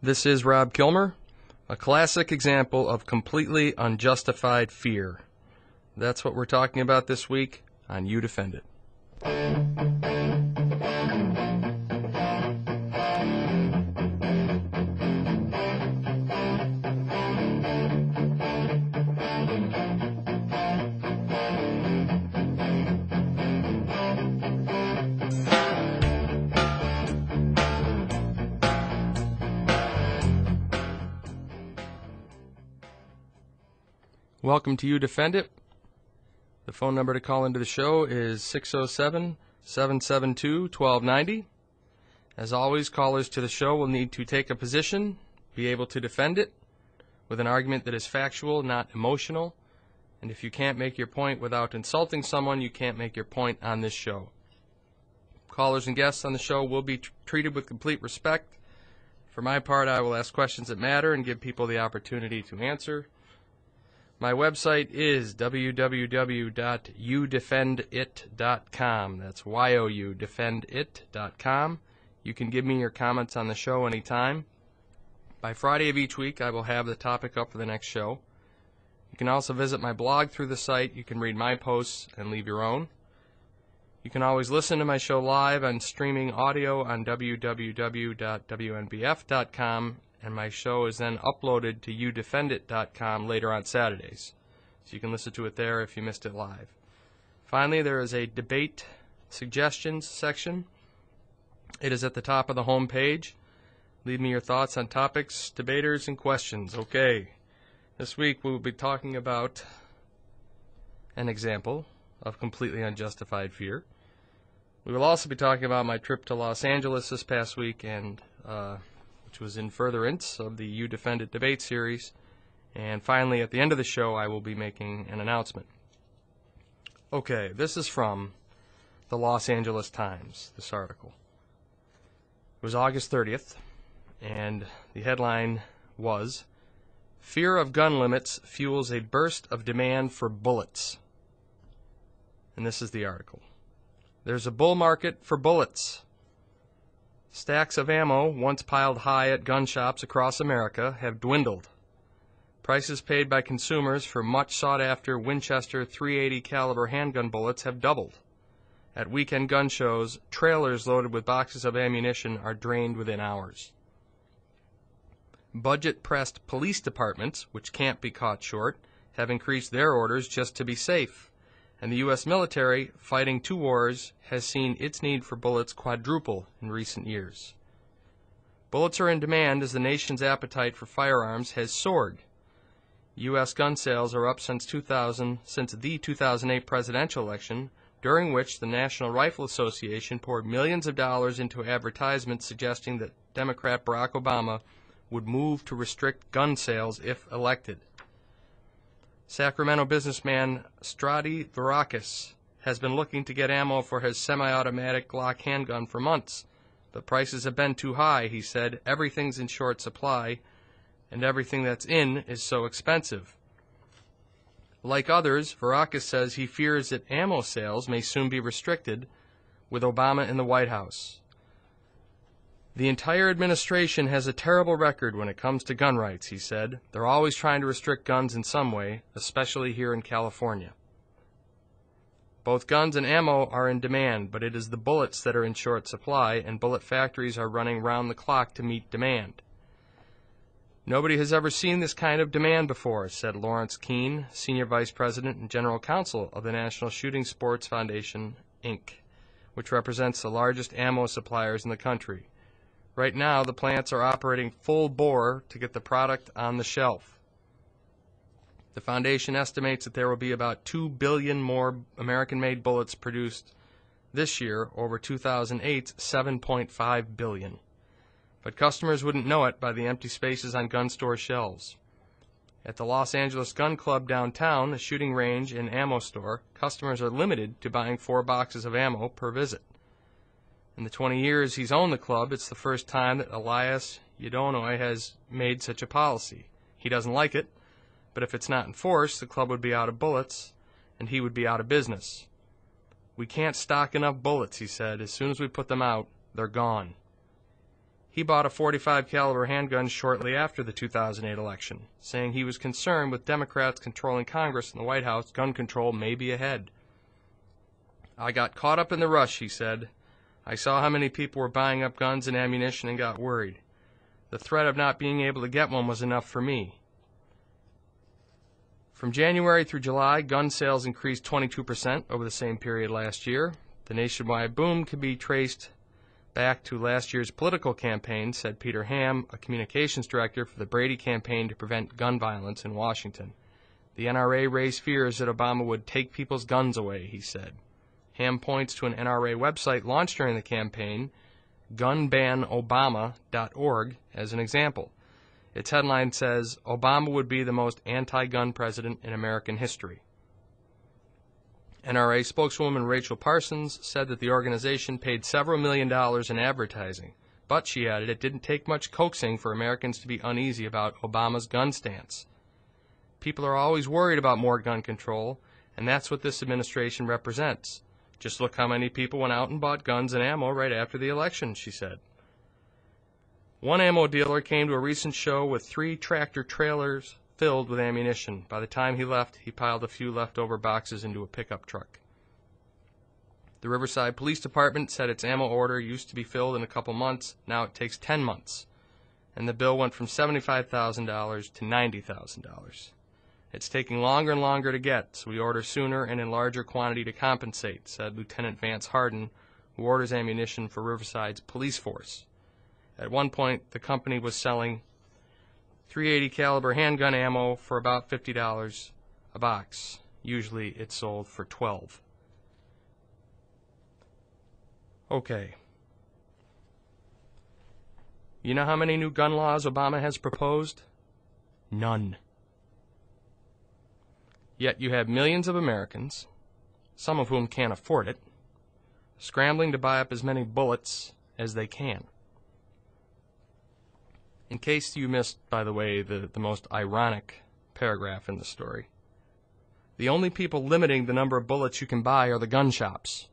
This is Rob Kilmer, a classic example of completely unjustified fear. That's what we're talking about this week on You Defend It. Welcome to You Defend It. The phone number to call into the show is 607-772-1290. As always, callers to the show will need to take a position, be able to defend it with an argument that is factual, not emotional. And if you can't make your point without insulting someone, you can't make your point on this show. Callers and guests on the show will be treated with complete respect. For my part, I will ask questions that matter and give people the opportunity to answer. My website is www.youdefendit.com. That's YOU, defendit.com. You can give me your comments on the show anytime. By Friday of each week, I will have the topic up for the next show. You can also visit my blog through the site. You can read my posts and leave your own. You can always listen to my show live on streaming audio on www.wnbf.com. And my show is then uploaded to youdefendit.com later on Saturdays. So you can listen to it there if you missed it live. Finally, there is a debate suggestions section. It is at the top of the home page. Leave me your thoughts on topics, debaters, and questions. Okay, this week we will be talking about an example of completely unjustified fear. We will also be talking about my trip to Los Angeles this past week and which was in furtherance of the You Defend It debate series. And finally, at the end of the show, I will be making an announcement. Okay, this is from the Los Angeles Times, this article. It was August 30th, and the headline was, "Fear of gun limits fuels a burst of demand for bullets." And this is the article. "There's a bull market for bullets. Stacks of ammo, once piled high at gun shops across America, have dwindled. Prices paid by consumers for much sought-after Winchester .380 caliber handgun bullets have doubled. At weekend gun shows, trailers loaded with boxes of ammunition are drained within hours. Budget-pressed police departments, which can't be caught short, have increased their orders just to be safe. And the U.S. military, fighting two wars, has seen its need for bullets quadruple in recent years. Bullets are in demand as the nation's appetite for firearms has soared. U.S. gun sales are up since the 2008 presidential election, during which the National Rifle Association poured millions of dollars into advertisements suggesting that Democrat Barack Obama would move to restrict gun sales if elected. Sacramento businessman Strati Varakis has been looking to get ammo for his semi-automatic Glock handgun for months, but prices have been too high, he said. Everything's in short supply, and everything that's in is so expensive. Like others, Varakis says he fears that ammo sales may soon be restricted with Obama in the White House. "The entire administration has a terrible record when it comes to gun rights," he said. "They're always trying to restrict guns in some way, especially here in California. Both guns and ammo are in demand, but it is the bullets that are in short supply, and bullet factories are running round the clock to meet demand. Nobody has ever seen this kind of demand before," said Lawrence Keene, Senior Vice President and General Counsel of the National Shooting Sports Foundation, Inc., which represents the largest ammo suppliers in the country. "Right now, the plants are operating full bore to get the product on the shelf." The foundation estimates that there will be about 2 billion more American-made bullets produced this year over 2008's 7.5 billion. But customers wouldn't know it by the empty spaces on gun store shelves. At the Los Angeles Gun Club downtown, a shooting range and ammo store, customers are limited to buying 4 boxes of ammo per visit. In the 20 years he's owned the club, it's the first time that Elias Yadonoy has made such a policy. He doesn't like it, but if it's not enforced, the club would be out of bullets, and he would be out of business. "We can't stock enough bullets," he said. "As soon as we put them out, they're gone." He bought a .45 caliber handgun shortly after the 2008 election, saying he was concerned with Democrats controlling Congress and the White House, gun control may be ahead. I got caught up in the rush, he said. I saw how many people were buying up guns and ammunition and got worried. The threat of not being able to get one was enough for me. From January through July, gun sales increased 22% over the same period last year. The nationwide boom can be traced back to last year's political campaign, said Peter Ham, a communications director for the Brady campaign to prevent gun violence in Washington. The NRA raised fears that Obama would take people's guns away, he said. Ham points to an NRA website launched during the campaign, gunbanobama.org, as an example. Its headline says, Obama would be the most anti-gun president in American history. NRA spokeswoman Rachel Parsons said that the organization paid several $1 million in advertising, but she added it didn't take much coaxing for Americans to be uneasy about Obama's gun stance. People are always worried about more gun control, and that's what this administration represents. Just look how many people went out and bought guns and ammo right after the election, she said. One ammo dealer came to a recent show with 3 tractor trailers filled with ammunition. By the time he left, he piled a few leftover boxes into a pickup truck. The Riverside Police Department said its ammo order used to be filled in a couple months. Now it takes 10 months. And the bill went from $75,000 to $90,000. It's taking longer and longer to get, so we order sooner and in larger quantity to compensate, said Lieutenant Vance Harden, who orders ammunition for Riverside's police force. At one point, the company was selling .380 caliber handgun ammo for about $50 a box. Usually it's sold for $12. Okay. You know how many new gun laws Obama has proposed? None. Yet you have millions of Americans, some of whom can't afford it, scrambling to buy up as many bullets as they can. In case you missed, by the way, the most ironic paragraph in the story, the only people limiting the number of bullets you can buy are the gun shops.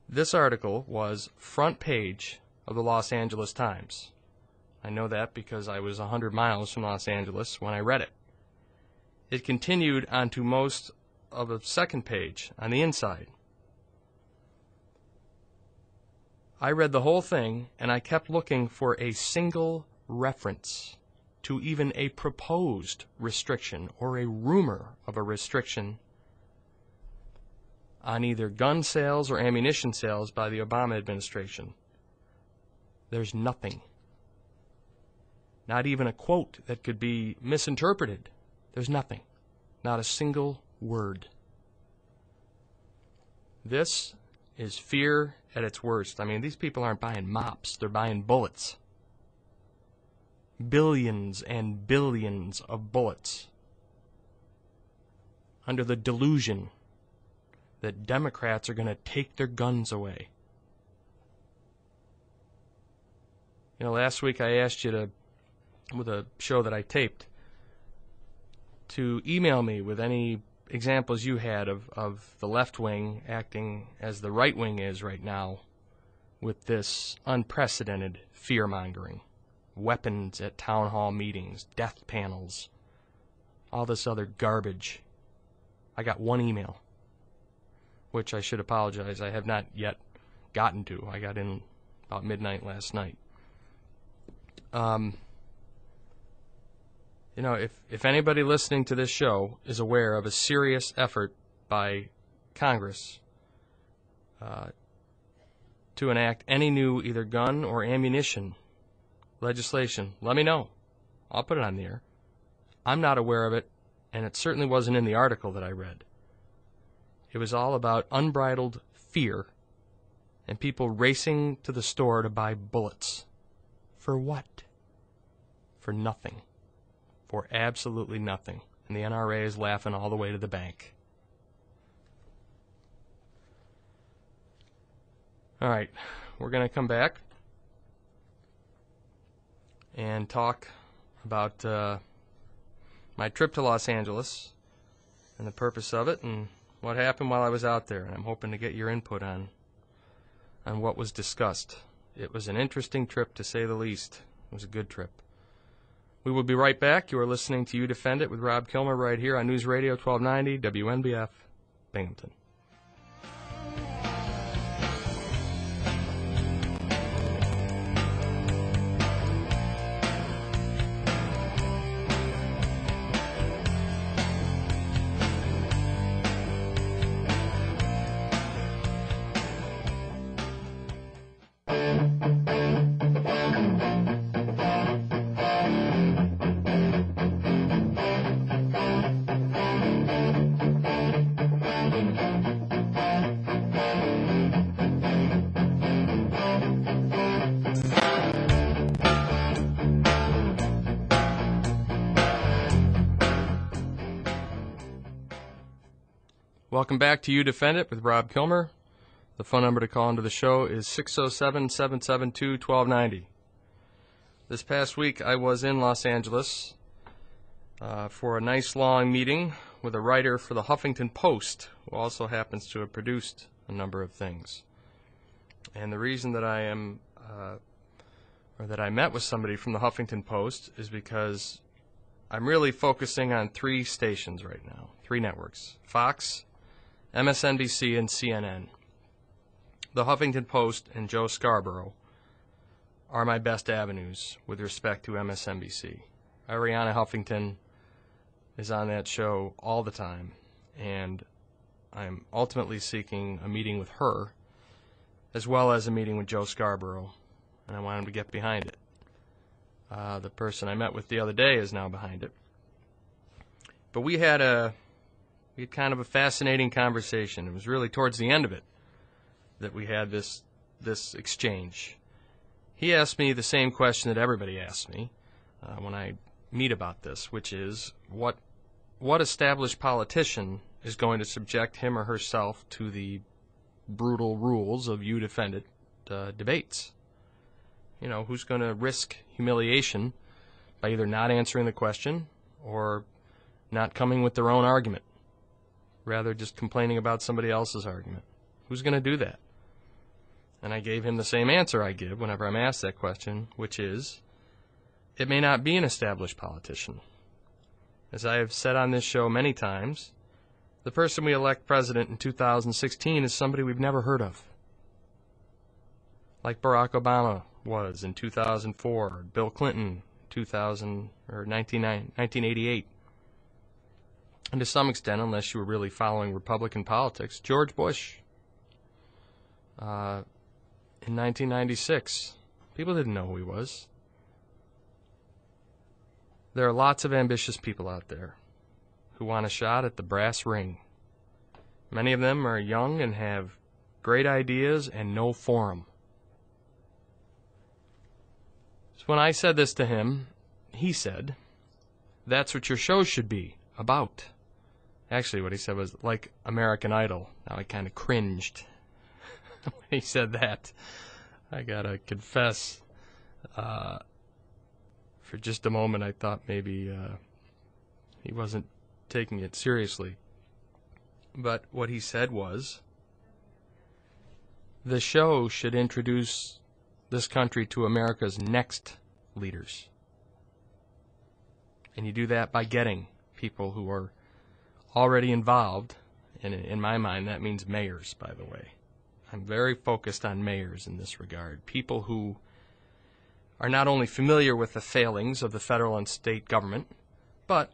This article was front page of the Los Angeles Times. I know that because I was 100 miles from Los Angeles when I read it. It continued onto most of the second page on the inside. I read the whole thing, and I kept looking for a single reference to even a proposed restriction or a rumor of a restriction on either gun sales or ammunition sales by the Obama administration. There's nothing. Not even a quote that could be misinterpreted. There's nothing. Not a single word. This is fear at its worst. I mean, these people aren't buying mops. They're buying bullets. Billions and billions of bullets. Under the delusion that Democrats are going to take their guns away. You know, last week I asked you to, with a show that I taped, to email me with any examples you had of the left wing acting as the right wing is right now with this unprecedented fear-mongering. Weapons at town hall meetings, death panels, all this other garbage. I got one email, which I should apologize, I have not yet gotten to. I got in about midnight last night. You know, if anybody listening to this show is aware of a serious effort by Congress to enact any new either gun or ammunition legislation, let me know. I'll put it on the air. I'm not aware of it, and it certainly wasn't in the article that I read. It was all about unbridled fear and people racing to the store to buy bullets. For what? For nothing. For absolutely nothing. And the NRA is laughing all the way to the bank. All right, we're going to come back and talk about my trip to Los Angeles and the purpose of it and what happened while I was out there. And I'm hoping to get your input on on what was discussed. It was an interesting trip, to say the least. It was a good trip. We will be right back. You are listening to You Defend It with Rob Kilmer right here on News Radio 1290 WNBF, Binghamton. Welcome back to You Defend It with Rob Kilmer. The phone number to call into the show is 607-772-1290. This past week I was in Los Angeles for a nice long meeting with a writer for the Huffington Post, who also happens to have produced a number of things. And the reason that I met with somebody from the Huffington Post is because I'm really focusing on 3 stations right now, 3 networks: Fox, MSNBC, and CNN. The Huffington Post and Joe Scarborough are my best avenues with respect to MSNBC. Ariana Huffington is on that show all the time, and I'm ultimately seeking a meeting with her, as well as a meeting with Joe Scarborough, and I want him to get behind it. The person I met with the other day is now behind it. But we had kind of a fascinating conversation. It was really towards the end of it that we had this exchange. He asked me the same question that everybody asks me when I meet about this, which is what established politician is going to subject him or herself to the brutal rules of You Defend It debates? You know, who's going to risk humiliation by either not answering the question or not coming with their own argument, rather just complaining about somebody else's argument? Who's going to do that? And I gave him the same answer I give whenever I'm asked that question, which is, it may not be an established politician. As I have said on this show many times, the person we elect president in 2016 is somebody we've never heard of, like Barack Obama was in 2004, or Bill Clinton 1988. And to some extent, unless you were really following Republican politics, George Bush in 1996. People didn't know who he was. There are lots of ambitious people out there who want a shot at the brass ring. Many of them are young and have great ideas and no forum. So when I said this to him, he said, "That's what your show should be about." Actually, what he said was like American Idol. Now I kind of cringed when he said that. I gotta confess, for just a moment I thought maybe he wasn't taking it seriously. But what he said was, the show should introduce this country to America's next leaders. And you do that by getting people who are already involved, and in my mind that means mayors, by the way. I'm very focused on mayors in this regard. People who are not only familiar with the failings of the federal and state government, but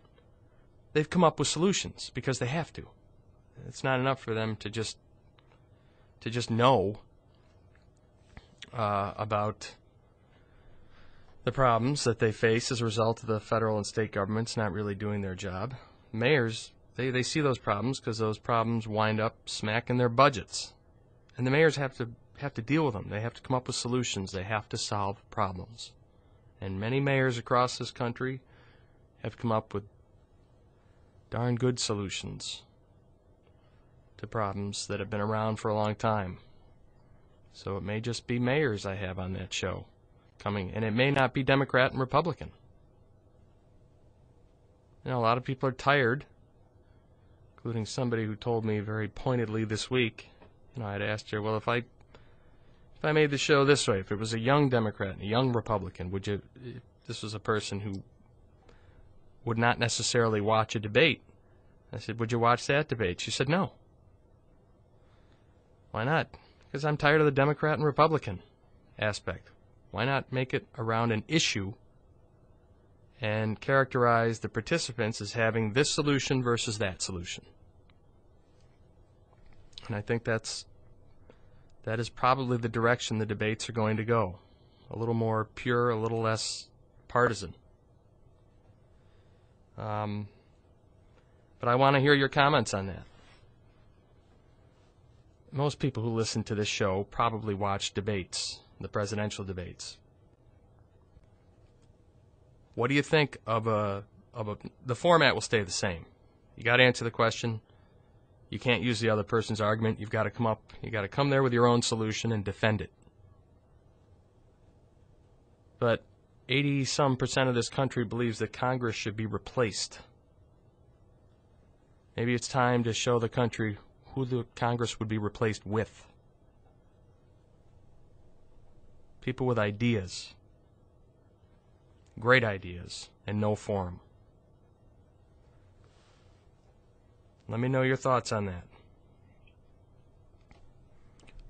they've come up with solutions because they have to. It's not enough for them to just know about the problems that they face as a result of the federal and state governments not really doing their job. Mayors, they see those problems because those problems wind up smacking their budgets. And the mayors have to deal with them. They have to come up with solutions. They have to solve problems. And many mayors across this country have come up with darn good solutions to problems that have been around for a long time. So it may just be mayors I have on that show coming, and it may not be Democrat and Republican. You know, a lot of people are tired, including somebody who told me very pointedly this week. You know, I'd asked her, well, if I I made the show this way, if it was a young Democrat and a young Republican, would you, if this was a person who would not necessarily watch a debate, I said, would you watch that debate? She said, no. Why not? Because I'm tired of the Democrat and Republican aspect. Why not make it around an issue and characterize the participants as having this solution versus that solution? And I think that is probably the direction the debates are going to go. A little more pure, a little less partisan. But I want to hear your comments on that. Most people who listen to this show probably watch debates, the presidential debates. What do you think of the format will stay the same. You got to answer the question. You can't use the other person's argument. You got to come there with your own solution and defend it. But 80-some% of this country believes that Congress should be replaced. Maybe it's time to show the country who the Congress would be replaced with. People with ideas. Great ideas, and no form. Let me know your thoughts on that.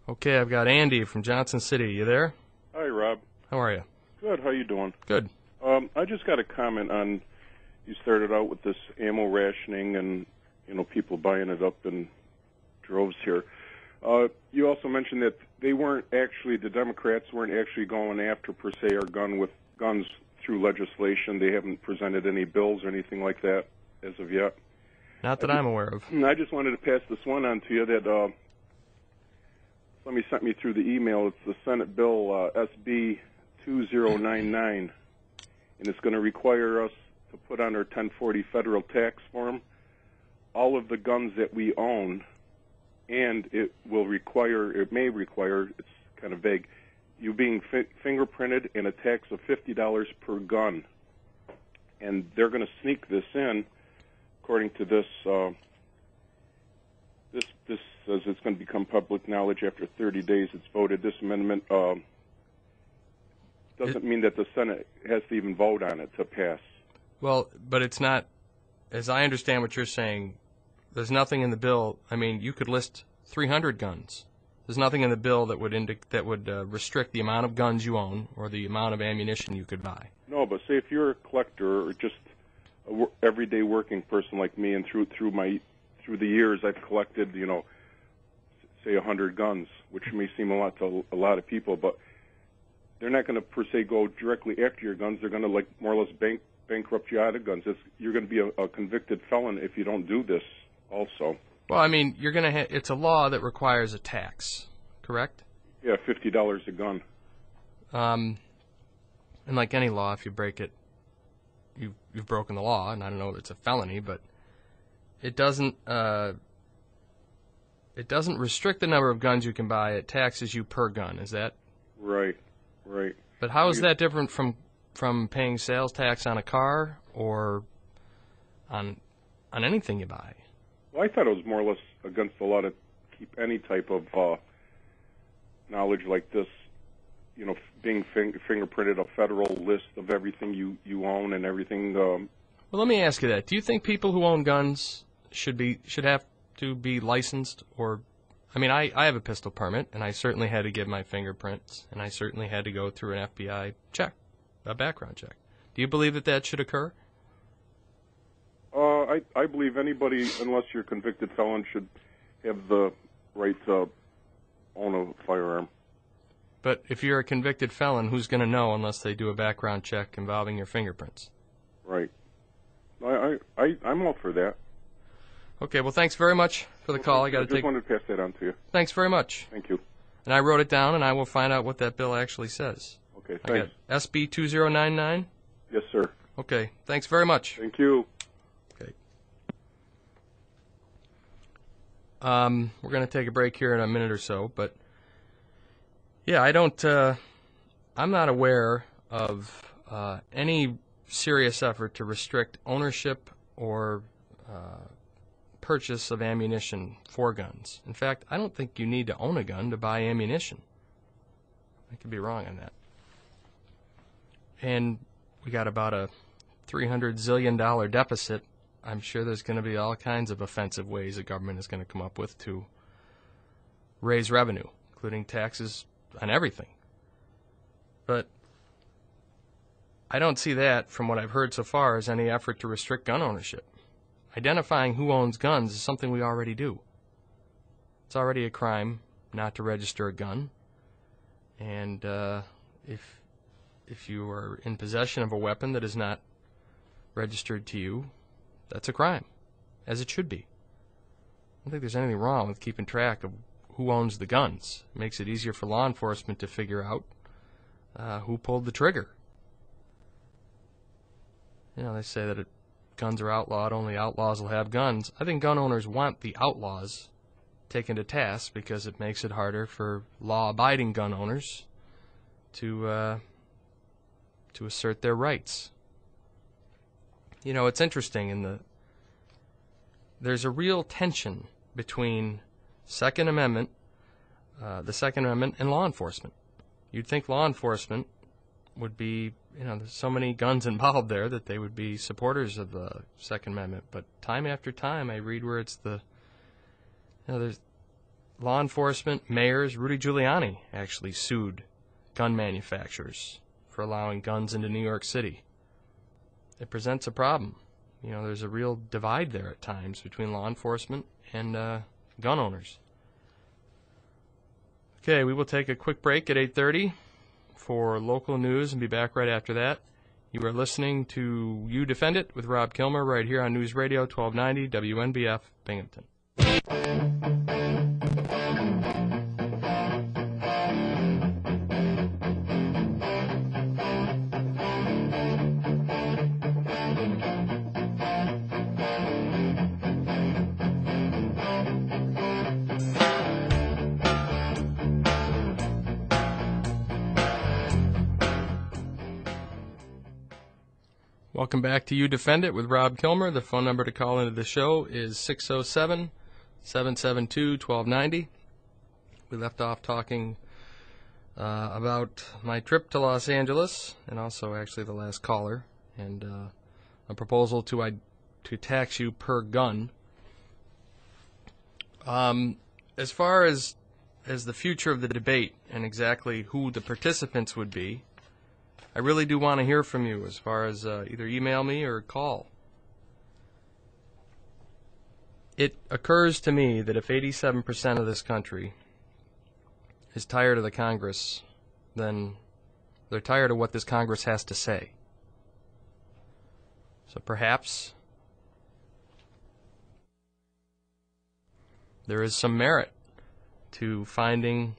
Okay, I've got Andy from Johnson City. You there? Hi, Rob. How are you? Good. How you doing? Good. I just got a comment on, you started out with this ammo rationing and, people buying it up in droves here. You also mentioned that the Democrats weren't actually going after, per se, our guns through legislation. They haven't presented any bills or anything like that as of yet. Not that I'm aware of. I just wanted to pass this one on to you that somebody sent me through the email. It's the Senate Bill SB 2099, and it's going to require us to put on our 1040 federal tax form all of the guns that we own, and it may require, it's kind of vague, you being fingerprinted and a tax of $50 per gun. And they're going to sneak this in, according to this. This says it's going to become public knowledge after 30 days. It's voted. This amendment doesn't mean that the Senate has to even vote on it to pass. Well, but it's not, as I understand what you're saying, there's nothing in the bill. I mean, you could list 300 guns. There's nothing in the bill that would restrict the amount of guns you own or the amount of ammunition you could buy. No, but say if you're a collector or just a everyday working person like me, and through the years I've collected, say 100 guns, which may seem a lot to a lot of people, but they're not going to per se go directly after your guns. They're going to more or less bankrupt you out of guns. You're going to be a convicted felon if you don't do this. Also. Well, I mean, you're going to. It's a law that requires a tax, correct? Yeah, $50 a gun. And like any law, if you break it, you've broken the law, and I don't know if it's a felony, but it doesn't restrict the number of guns you can buy. It taxes you per gun. Is that right? But how is that different from paying sales tax on a car or on anything you buy? Well, I thought it was more or less against the law to keep any type of knowledge like this, being fingerprinted, a federal list of everything you own and everything. Well, let me ask you that. Do you think people who own guns should have to be licensed? Or, I mean, I have a pistol permit, and I certainly had to give my fingerprints, and I certainly had to go through an FBI check, a background check. Do you believe that should occur? I believe anybody, unless you're a convicted felon, should have the right to own a firearm. But if you're a convicted felon, who's going to know unless they do a background check involving your fingerprints? Right. I'm all for that. Okay, well, thanks very much for the call. I just wanted to pass that on to you. Thanks very much. Thank you. And I wrote it down, and I will find out what that bill actually says. Okay, thanks. I got SB 2099? Yes, sir. Okay, thanks very much. Thank you. Okay. We're going to take a break here in a minute or so, but yeah, I'm not aware of any serious effort to restrict ownership or purchase of ammunition for guns. In fact, I don't think you need to own a gun to buy ammunition. I could be wrong on that. And we got about a $300 zillion deficit. I'm sure there's going to be all kinds of offensive ways the government is going to come up with to raise revenue, including taxes on everything. But I don't see that, from what I've heard so far, as any effort to restrict gun ownership. Identifying who owns guns is something we already do. It's already a crime not to register a gun. And if you are in possession of a weapon that is not registered to you, that's a crime, as it should be. I don't think there's anything wrong with keeping track of who owns the guns. It makes it easier for law enforcement to figure out who pulled the trigger. You know, they say that guns are outlawed, only outlaws will have guns. I think gun owners want the outlaws taken to task because it makes it harder for law-abiding gun owners to assert their rights. You know, it's interesting, there's a real tension between the Second Amendment and law enforcement. You'd think law enforcement would be, there's so many guns involved there that they would be supporters of the Second Amendment. But time after time, I read where it's there's law enforcement, mayors. Rudy Giuliani actually sued gun manufacturers for allowing guns into New York City. It presents a problem. There's a real divide there at times between law enforcement and gun owners. Okay, we will take a quick break at 8:30 for local news and be back right after that. You are listening to You Defend It with Rob Kilmer right here on News Radio 1290 WNBF Binghamton. Welcome back to You Defend It with Rob Kilmer. The phone number to call into the show is 607-772-1290. We left off talking about my trip to Los Angeles, and also actually the last caller, and a proposal to tax you per gun. As far as the future of the debate and exactly who the participants would be, I really do want to hear from you as far as either email me or call. It occurs to me that if 87% of this country is tired of the Congress, then they're tired of what this Congress has to say. So perhaps there is some merit to finding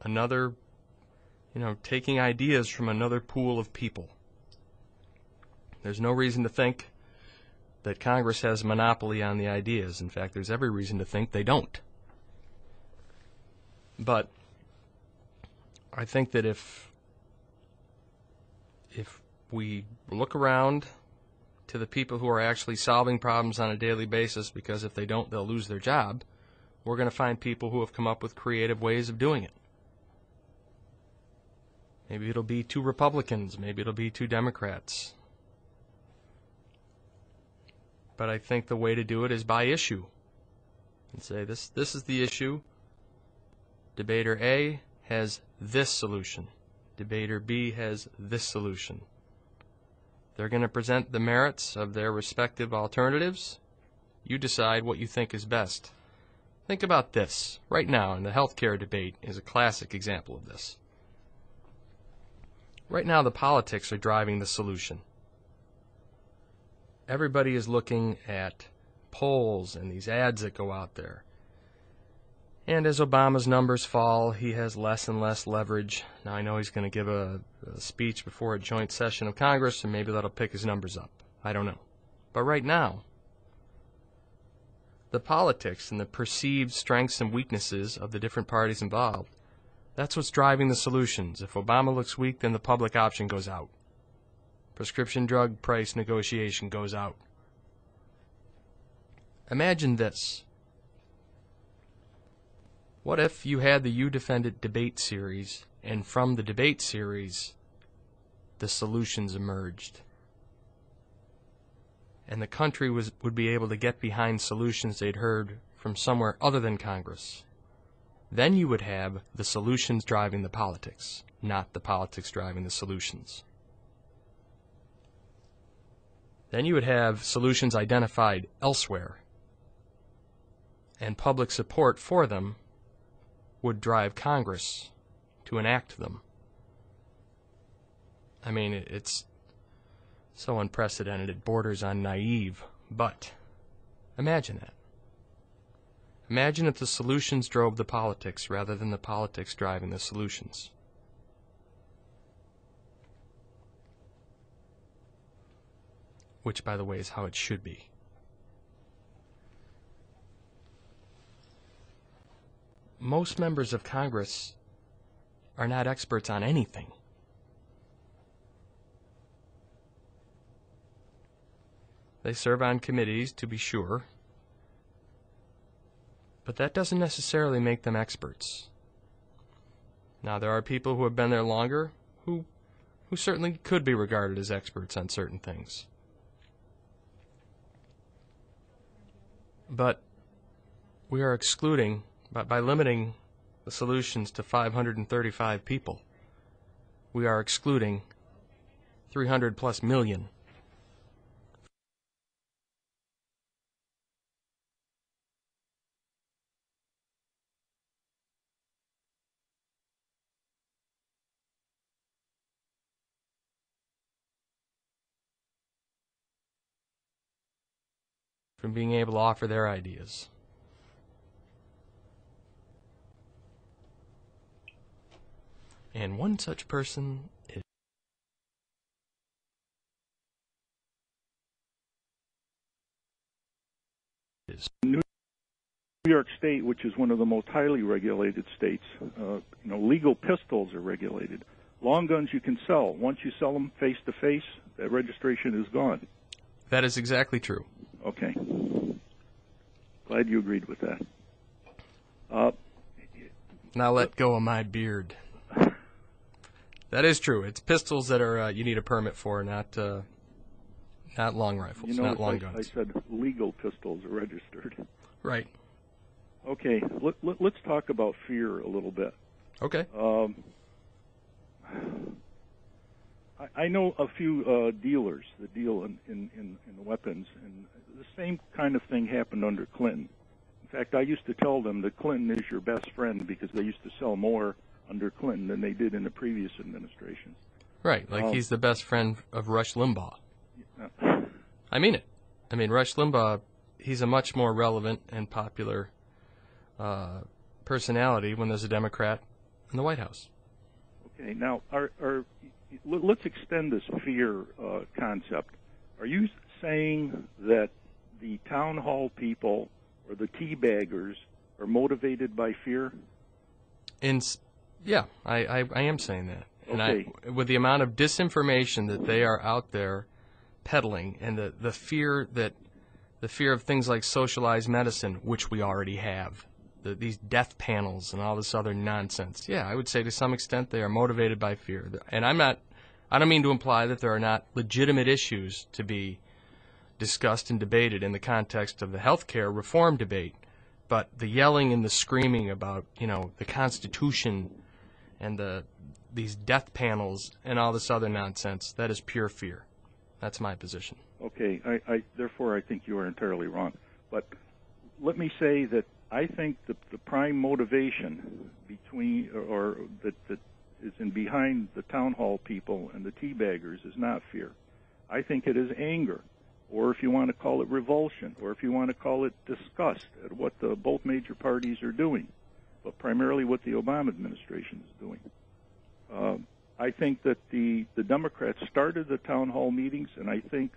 another, taking ideas from another pool of people. There's no reason to think that Congress has a monopoly on the ideas. In fact, there's every reason to think they don't. But I think that if we look around to the people who are actually solving problems on a daily basis, because if they don't, they'll lose their job, we're going to find people who have come up with creative ways of doing it. Maybe it'll be 2 Republicans, maybe it'll be 2 Democrats. But I think the way to do it is by issue. And say, this is the issue. Debater A has this solution. Debater B has this solution. They're going to present the merits of their respective alternatives. You decide what you think is best. Think about this. Right now, in the healthcare debate is a classic example of this. Right now, the politics are driving the solution. Everybody is looking at polls and these ads that go out there. And as Obama's numbers fall, he has less and less leverage. Now, I know he's going to give a speech before a joint session of Congress, and maybe that'll pick his numbers up. I don't know. But right now, the politics and the perceived strengths and weaknesses of the different parties involved, that's what's driving the solutions. If Obama looks weak, then the public option goes out. Prescription drug price negotiation goes out. Imagine this. What if you had the You Defend It debate series And from the debate series, the solutions emerged. And the country would be able to get behind solutions they'd heard from somewhere other than Congress. Then you would have the solutions driving the politics, not the politics driving the solutions. Then you would have solutions identified elsewhere, and public support for them would drive Congress to enact them. I mean, it's so unprecedented, it borders on naive, but imagine that. Imagine if the solutions drove the politics rather than the politics driving the solutions. Which, by the way, is how it should be. Most members of Congress are not experts on anything. They serve on committees, to be sure, but that doesn't necessarily make them experts. Now, there are people who have been there longer who certainly could be regarded as experts on certain things. But we are excluding, by limiting the solutions to 535 people, we are excluding 300 plus million. From being able to offer their ideas. And one such person is New York State, which is one of the most highly regulated states. Legal pistols are regulated. Long guns you can sell. Once you sell them face to face, that registration is gone. That is exactly true. Okay. Glad you agreed with that. Now let go of my beard. That is true. It's pistols that are you need a permit for, not long rifles, not long guns. I said legal pistols are registered. Right. Okay. Let's talk about fear a little bit. Okay. I know a few dealers that deal in weapons, and the same kind of thing happened under Clinton. In fact, I used to tell them that Clinton is your best friend because they used to sell more under Clinton than they did in the previous administration. Right, like he's the best friend of Rush Limbaugh. I mean it. I mean, Rush Limbaugh, he's a much more relevant and popular personality when there's a Democrat in the White House. Okay, now, let's extend this fear concept. Are you saying that the town hall people or the teabaggers are motivated by fear? Yeah, I am saying that. Okay. And with the amount of disinformation that they are out there peddling, and the fear of things like socialized medicine, which we already have, these death panels and all this other nonsense. Yeah, I would say to some extent they are motivated by fear. And I don't mean to imply that there are not legitimate issues to be discussed and debated in the context of the health care reform debate, but the yelling and the screaming about, the Constitution and these death panels and all this other nonsense, that is pure fear. That's my position. Okay, therefore I think you are entirely wrong. But let me say that I think the prime motivation that is behind the town hall people and the teabaggers is not fear. I think it is anger, or if you want to call it revulsion, or if you want to call it disgust at what both major parties are doing, but primarily what the Obama administration is doing. I think that the Democrats started the town hall meetings, and I think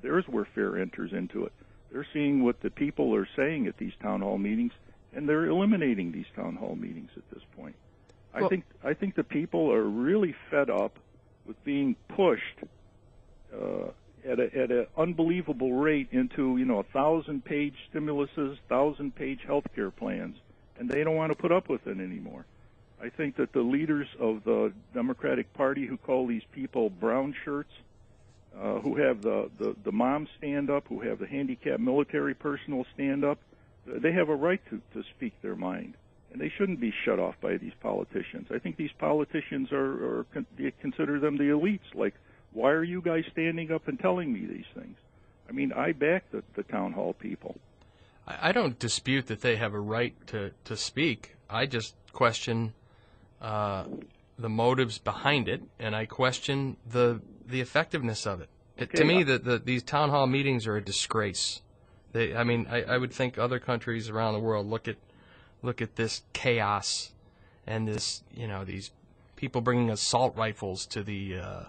there's where fear enters into it. They're seeing what the people are saying at these town hall meetings, and they're eliminating these town hall meetings at this point. I think the people are really fed up with being pushed at an unbelievable rate into 1,000-page stimuluses, 1,000-page health care plans, and they don't want to put up with it anymore. I think that the leaders of the Democratic Party who call these people brown shirts, who have the moms stand up, who have the handicapped military personnel stand up, they have a right to speak their mind. And they shouldn't be shut off by these politicians. I think these politicians they consider them the elites. Like, why are you guys standing up and telling me these things? I mean, I back the town hall people. I don't dispute that they have a right to speak. I just question the motives behind it, and I question the effectiveness of it. To me, these town hall meetings are a disgrace. I would think other countries around the world look at this chaos and this, these people bringing assault rifles to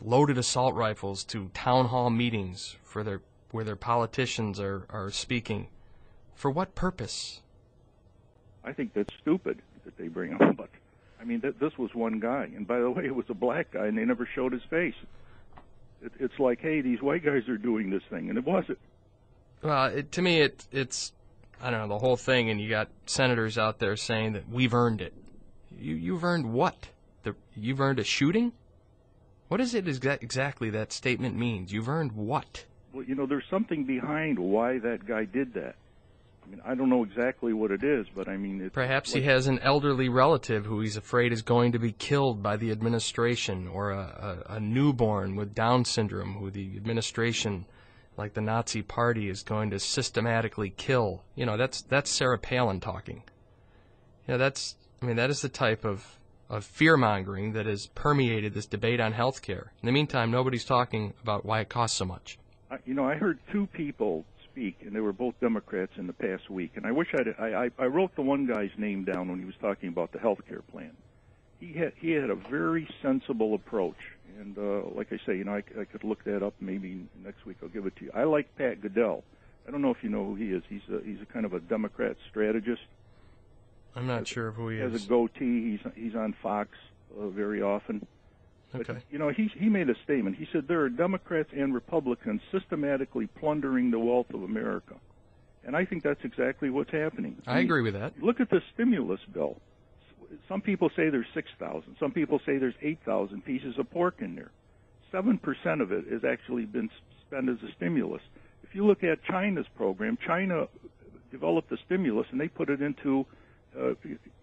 loaded assault rifles to town hall meetings where their politicians are speaking. For what purpose? I think that's stupid that they bring them, but I mean, this was one guy, and by the way, it was a black guy, and they never showed his face. It's like, hey, these white guys are doing this thing, and it wasn't. Well, to me, it's I don't know, the whole thing, and you got senators out there saying that we've earned it. You've earned what? You've earned a shooting? What is it exactly that statement means? You've earned what? Well, there's something behind why that guy did that. I mean, I don't know exactly what it is, but I mean... Perhaps he has an elderly relative who he's afraid is going to be killed by the administration, or a newborn with Down syndrome who the administration, like the Nazi Party, is going to systematically kill. That's Sarah Palin talking. That is the type of fear-mongering that has permeated this debate on health care. In the meantime, nobody's talking about why it costs so much. I heard two people speak, and they were both Democrats in the past week. And I wish I wrote the one guy's name down when he was talking about the health care plan. He had a very sensible approach. And like I say, I could look that up. Maybe next week I'll give it to you. I like Pat Goodell. I don't know if you know who he is. He's a kind of a Democrat strategist. I'm not sure who he is. He has a goatee. He's on Fox very often. Okay. But, he made a statement. He said there are Democrats and Republicans systematically plundering the wealth of America. And I think that's exactly what's happening. I agree with that. Look at the stimulus bill. Some people say there's 6,000. Some people say there's 8,000 pieces of pork in there. 7% of it has actually been spent as a stimulus. If you look at China's program, China developed the stimulus, and they put it into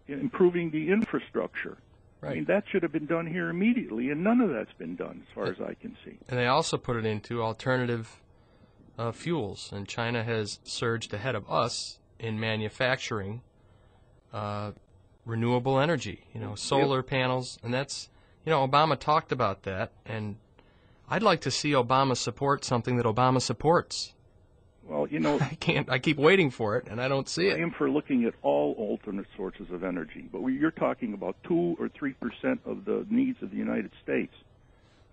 improving the infrastructure. Right. I mean, that should have been done here immediately, and none of that's been done, as far as I can see. And they also put it into alternative fuels, and China has surged ahead of us in manufacturing renewable energy, solar panels, and that's, Obama talked about that, and I'd like to see Obama support something that Obama supports. Well, I keep waiting for it, and I don't see it. I am for looking at all alternate sources of energy, but you're talking about 2 or 3% of the needs of the United States.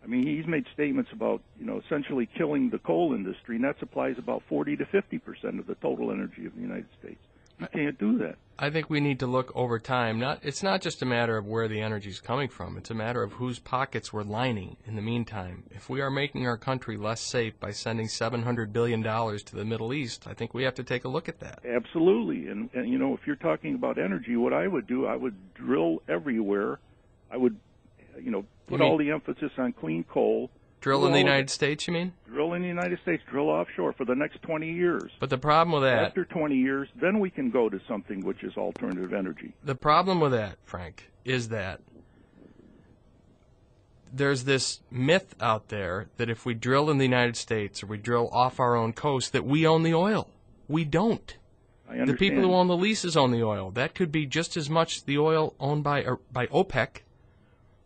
I mean, he's made statements about, essentially killing the coal industry, and that supplies about 40 to 50% of the total energy of the United States. You can't do that. I think we need to look over time. It's not just a matter of where the energy is coming from. It's a matter of whose pockets we're lining in the meantime. If we are making our country less safe by sending $700 billion to the Middle East, I think we have to take a look at that. Absolutely. And if you're talking about energy, what I would do, I would drill everywhere. I would, put all the emphasis on clean coal. Drill in the United States, you mean? Drill in the United States, drill offshore for the next 20 years. But the problem with that... After 20 years, then we can go to something which is alternative energy. The problem with that, Frank, is that there's this myth out there that if we drill in the United States or we drill off our own coast, that we own the oil. We don't. I understand. The people who own the leases own the oil. That could be just as much the oil owned by OPEC.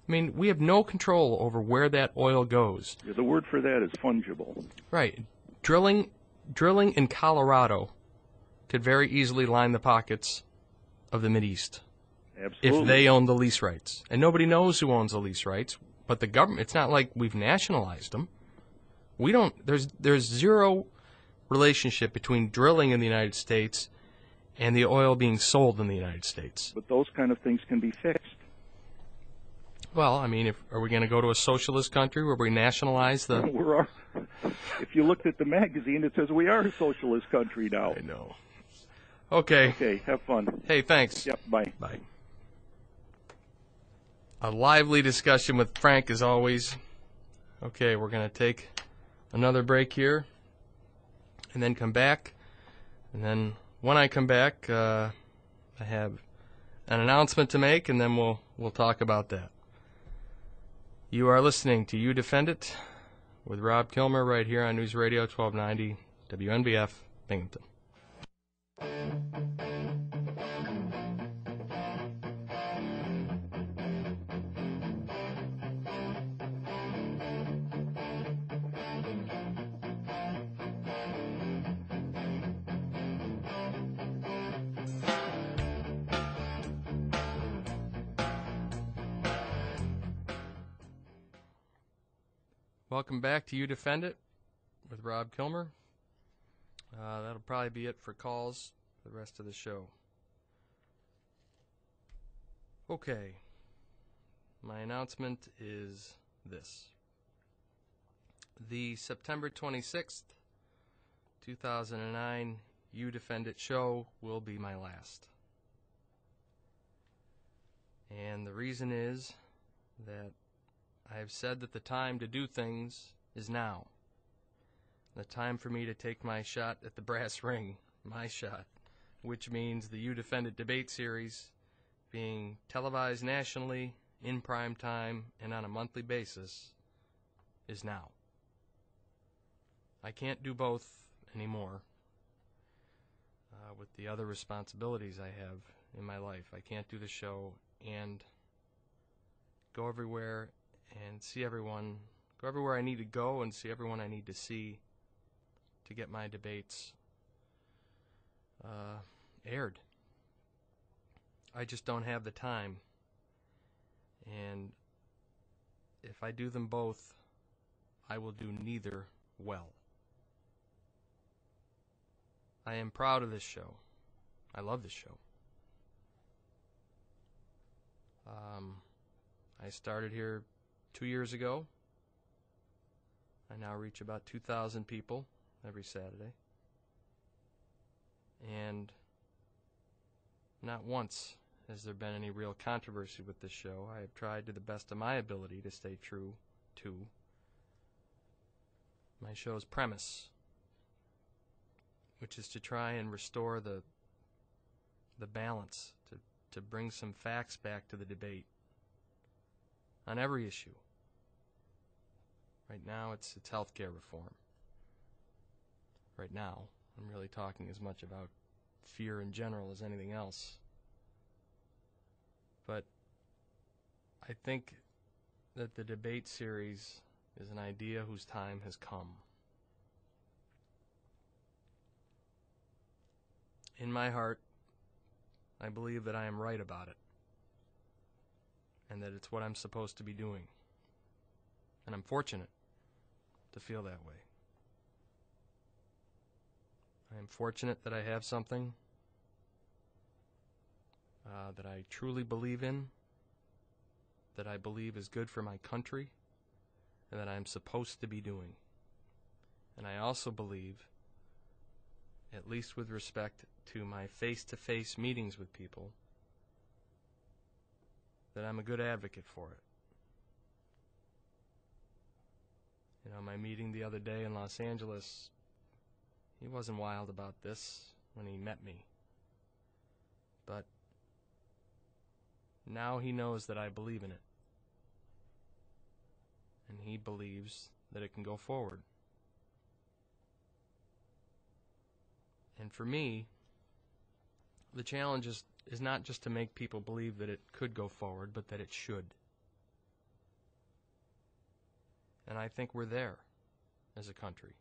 I mean, we have no control over where that oil goes. Yeah, the word for that is fungible. Right. Drilling in Colorado could very easily line the pockets of the Mideast. Absolutely. If they own the lease rights. And nobody knows who owns the lease rights, but the government, it's not like we've nationalized them. There's zero relationship between drilling in the United States and the oil being sold in the United States. But those kind of things can be fixed. Well, I mean, are we going to go to a socialist country where we nationalize the... If you looked at the magazine, it says we are a socialist country now. I know. Okay. Okay, have fun. Hey, thanks. Yep, bye. Bye. A lively discussion with Frank, as always. Okay, we're going to take another break here and then come back. And then when I come back, I have an announcement to make, and then we'll talk about that. You are listening to You Defend It with Rob Kilmer right here on News Radio 1290 WNBF Binghamton. Welcome back to You Defend It with Rob Kilmer. That'll probably be it for calls for the rest of the show. Okay. My announcement is this. The September 26th, 2009 You Defend It show will be my last. And the reason is that I have said that the time to do things is now. The time for me to take my shot at the brass ring, my shot, which means the You Defend It debate series being televised nationally, in prime time, and on a monthly basis, is now. I can't do both anymore with the other responsibilities I have in my life. I can't do the show and go everywhere and see everyone, go everywhere I need to go and see everyone I need to see to get my debates aired. I just don't have the time. And if I do them both, I will do neither well. I am proud of this show. I love this show. I started here 2 years ago. I now reach about 2,000 people every Saturday. And not once has there been any real controversy with this show. I have tried to the best of my ability to stay true to my show's premise, which is to try and restore the balance, to bring some facts back to the debate on every issue. Right now, it's healthcare reform. Right now, I'm really talking as much about fear in general as anything else. But I think that the debate series is an idea whose time has come. In my heart, I believe that I am right about it, and that it's what I'm supposed to be doing. And I'm fortunate to feel that way. I am fortunate that I have something that I truly believe in, that I believe is good for my country, and that I'm supposed to be doing. And I also believe, at least with respect to my face-to-face meetings with people, that I'm a good advocate for it. You know, my meeting the other day in Los Angeles, he wasn't wild about this when he met me. But now he knows that I believe in it. And he believes that it can go forward. And for me, the challenge is not just to make people believe that it could go forward, but that it should. And I think we're there as a country.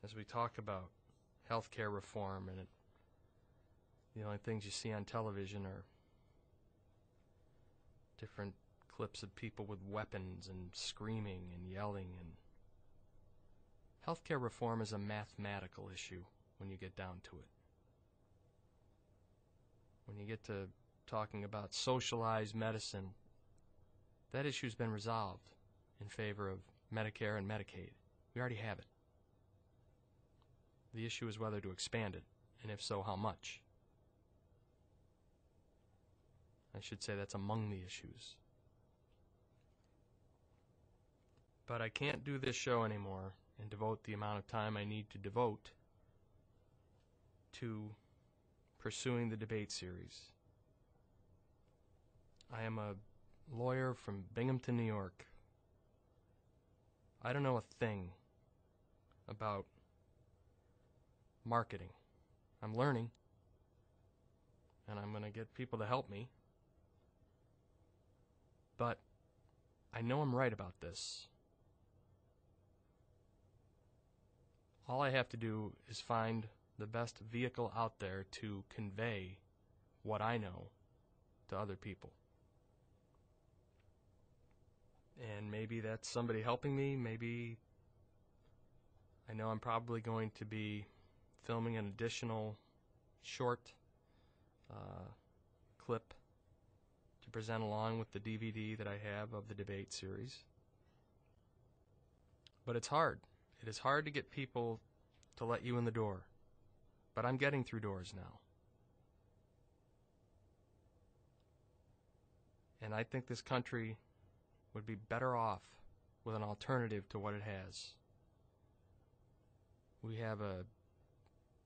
As we talk about healthcare reform, and the only things you see on television are different clips of people with weapons and screaming and yelling. And healthcare reform is a mathematical issue when you get down to it. When you get to talking about socialized medicine, that issue's been resolved in favor of Medicare and Medicaid. We already have it. The issue is whether to expand it, and if so, how much. I should say that's among the issues. But I can't do this show anymore and devote the amount of time I need to devote to pursuing the debate series. I am a lawyer from Binghamton, New York. I don't know a thing about marketing. I'm learning, and I'm going to get people to help me. But I know I'm right about this. All I have to do is find the best vehicle out there to convey what I know to other people. And maybe that's somebody helping me. Maybe I know I'm probably going to be filming an additional short clip to present along with the DVD that I have of the debate series. But it's hard. It is hard to get people to let you in the door. But I'm getting through doors now. And I think this country would be better off with an alternative to what it has. We have a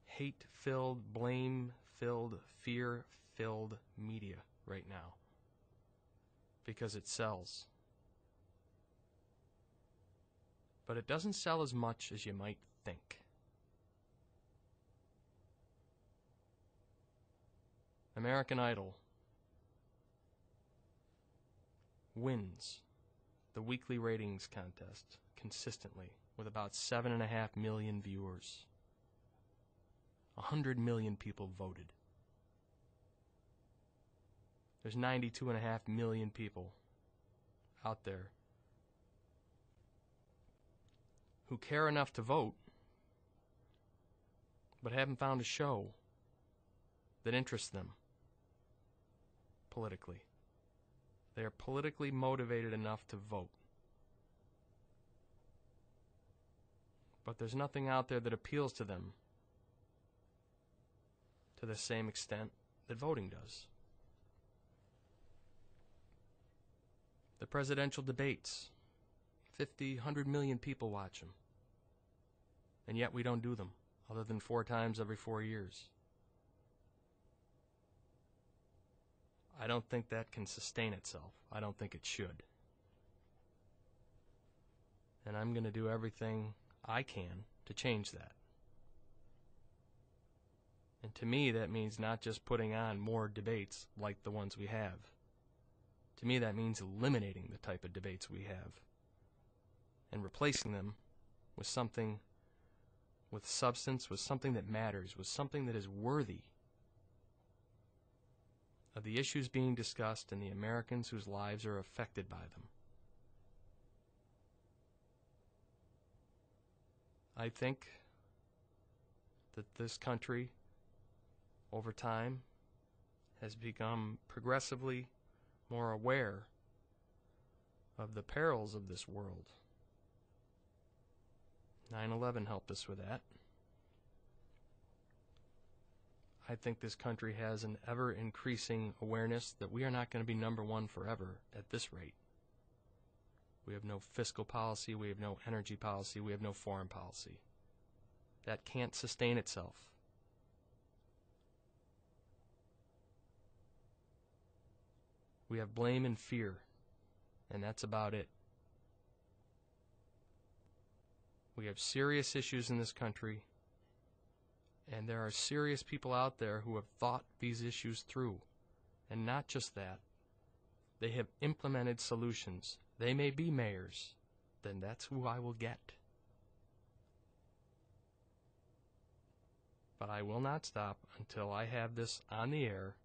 hate-filled, blame-filled, fear-filled media right now because it sells. But it doesn't sell as much as you might think. American Idol wins the weekly ratings contest consistently with about 7.5 million viewers. 100 million people voted. There's 92.5 million people out there who care enough to vote but haven't found a show that interests them politically. They are politically motivated enough to vote. But there's nothing out there that appeals to them to the same extent that voting does. The presidential debates, 50, 100 million people watch them. And yet we don't do them, other than 4 times every 4 years. I don't think that can sustain itself. I don't think it should. And I'm going to do everything I can to change that. And to me, that means not just putting on more debates like the ones we have. To me, that means eliminating the type of debates we have and replacing them with something with substance, with something that matters, with something that is worthy of the issues being discussed and the Americans whose lives are affected by them. I think that this country, over time, has become progressively more aware of the perils of this world. 9/11 helped us with that. I think this country has an ever-increasing awareness that we are not going to be number one forever at this rate. We have no fiscal policy, we have no energy policy, we have no foreign policy. That can't sustain itself. We have blame and fear, and that's about it. We have serious issues in this country, and there are serious people out there who have thought these issues through. And not just that, they have implemented solutions. They may be mayors, then that's who I will get. But I will not stop until I have this on the air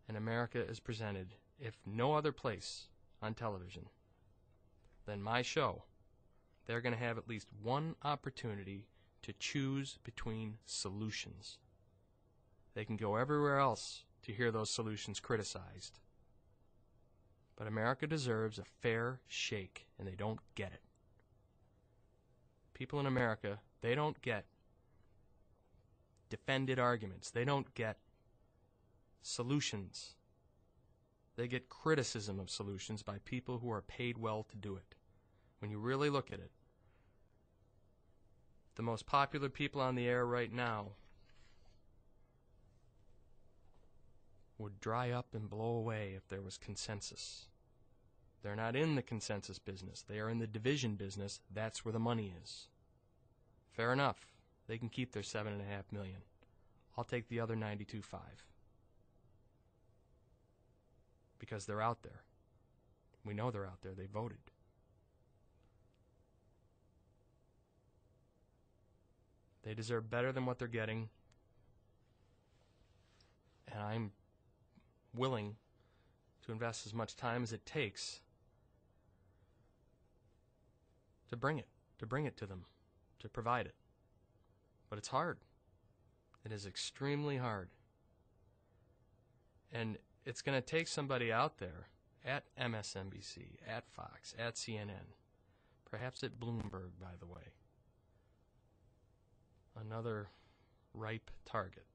and America is presented, if no other place on television, than my show. They're going to have at least one opportunity to choose between solutions. They can go everywhere else to hear those solutions criticized. But America deserves a fair shake, and they don't get it. People in America, they don't get defended arguments. They don't get solutions. They get criticism of solutions by people who are paid well to do it. When you really look at it, the most popular people on the air right now would dry up and blow away if there was consensus. They're not in the consensus business. They are in the division business. That's where the money is. Fair enough. They can keep their $7.5 million. I'll take the other $92.5. Because they're out there. We know they're out there. They voted. They deserve better than what they're getting. And I'm willing to invest as much time as it takes to bring it to them, to provide it. But it's hard. It is extremely hard. And it's going to take somebody out there at MSNBC, at Fox, at CNN, perhaps at Bloomberg, by the way. Another ripe target.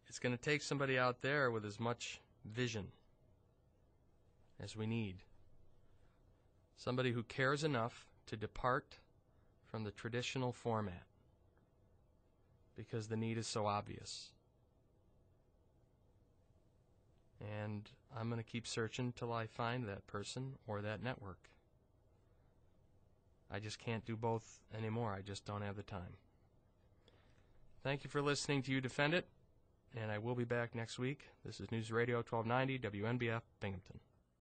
It's going to take somebody out there with as much vision as we need. Somebody who cares enough to depart from the traditional format because the need is so obvious. And I'm going to keep searching till I find that person or that network. I just can't do both anymore. I just don't have the time. Thank you for listening to You Defend It, and I will be back next week. This is News Radio 1290 WNBF Binghamton.